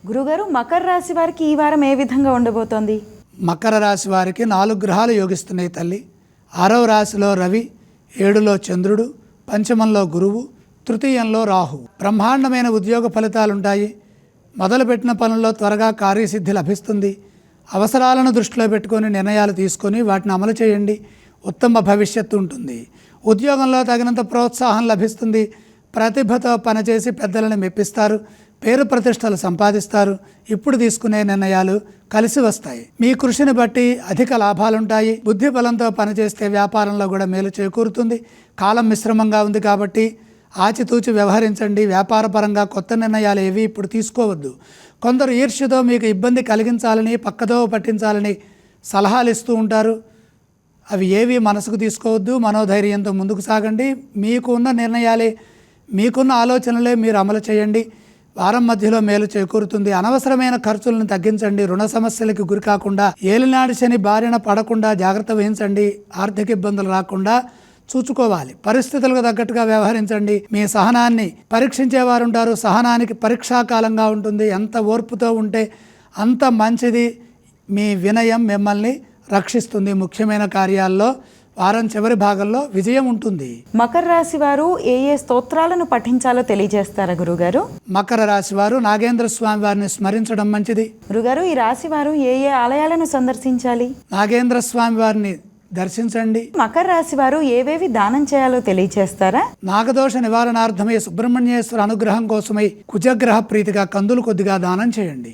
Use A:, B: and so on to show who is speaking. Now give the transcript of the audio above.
A: గురుగారు, మకర రాశి వారికి ఈ వారం ఏ విధంగా ఉండబోతోంది?
B: మకర రాశి వారికి 4 గ్రహాలు యోగిస్తున్నాయి తల్లి. 6వ రాశిలో రవి, 7లో చంద్రుడు, పంచమంలో గురువు, తృతీయంలో రాహు. బ్రహ్మాండమైన ఉద్యోగ ఫలితాలుంటాయి. మొదలుపెట్టిన పనుల్లో త్వరగా కార్యసిద్ధి లభిస్తుంది. అవసరాలను దృష్టిలో పెట్టుకొని నిర్ణయాలు తీసుకొని వాటిని అమలు చేయండి. ఉత్తమ భవిష్యత్తు ఉంటుంది. ఉద్యోగంలో తగినంత ప్రోత్సాహం లభిస్తుంది. ప్రతిభతో పనిచేసి పెద్దలను మెప్పిస్తారు. పేరు ప్రతిష్టలు సంపాదిస్తారు. ఇప్పుడు తీసుకునే నిర్ణయాలు కలిసి వస్తాయి. మీ కృషిని బట్టి అధిక లాభాలుంటాయి. బుద్ధి బలంతో పనిచేస్తే వ్యాపారంలో కూడా మేలు చేకూరుతుంది. కాలం మిశ్రమంగా ఉంది కాబట్టి ఆచితూచి వ్యవహరించండి. వ్యాపారపరంగా కొత్త నిర్ణయాలు ఏవి ఇప్పుడు తీసుకోవద్దు. కొందరు ఈర్ష్యతో మీకు ఇబ్బంది కలిగించాలని, పక్కదో పట్టించాలని సలహాలు ఇస్తూ ఉంటారు. అవి ఏవి మనసుకు తీసుకోవద్దు. మనోధైర్యంతో ముందుకు సాగండి. మీకు ఉన్న నిర్ణయాలే, మీకున్న ఆలోచనలే మీరు అమలు చేయండి. వారం మధ్యలో మేలు చేకూరుతుంది. అనవసరమైన ఖర్చులను తగ్గించండి. రుణ సమస్యలకు గురి కాకుండా, ఏలినాడి శని బారిన పడకుండా జాగ్రత్త వహించండి. ఆర్థిక ఇబ్బందులు రాకుండా చూసుకోవాలి. పరిస్థితులకు తగ్గట్టుగా వ్యవహరించండి. మీ సహనాన్ని పరీక్షించేవారు ఉంటారు. సహనానికి పరీక్షాకాలంగా ఉంటుంది. ఎంత ఓర్పుతో ఉంటే అంత మంచిది. మీ వినయం మిమ్మల్ని రక్షిస్తుంది. ముఖ్యమైన కార్యాల్లో వారం చివరి భాగంలో విజయం ఉంటుంది.
A: మకర రాశి వారు ఏ ఏ స్తోత్రాలను పఠించాలో తెలియజేస్తారా గురుగారు?
B: మకర రాశి వారు నాగేంద్ర స్వామి వారిని స్మరించడం మంచిది.
A: గురుగారు, ఈ రాశి వారు ఏ ఏ ఆలయాలను సందర్శించాలి?
B: నాగేంద్ర స్వామి వారిని దర్శించండి.
A: మకర రాశి వారు ఏవేవి దానం చేయాలో తెలియజేస్తారా?
B: నాగదోష నివారణార్థమై సుబ్రహ్మణ్యేశ్వర అనుగ్రహం కోసమై కుజగ్రహ ప్రీతిగా కందులు కొద్దిగా దానం చేయండి.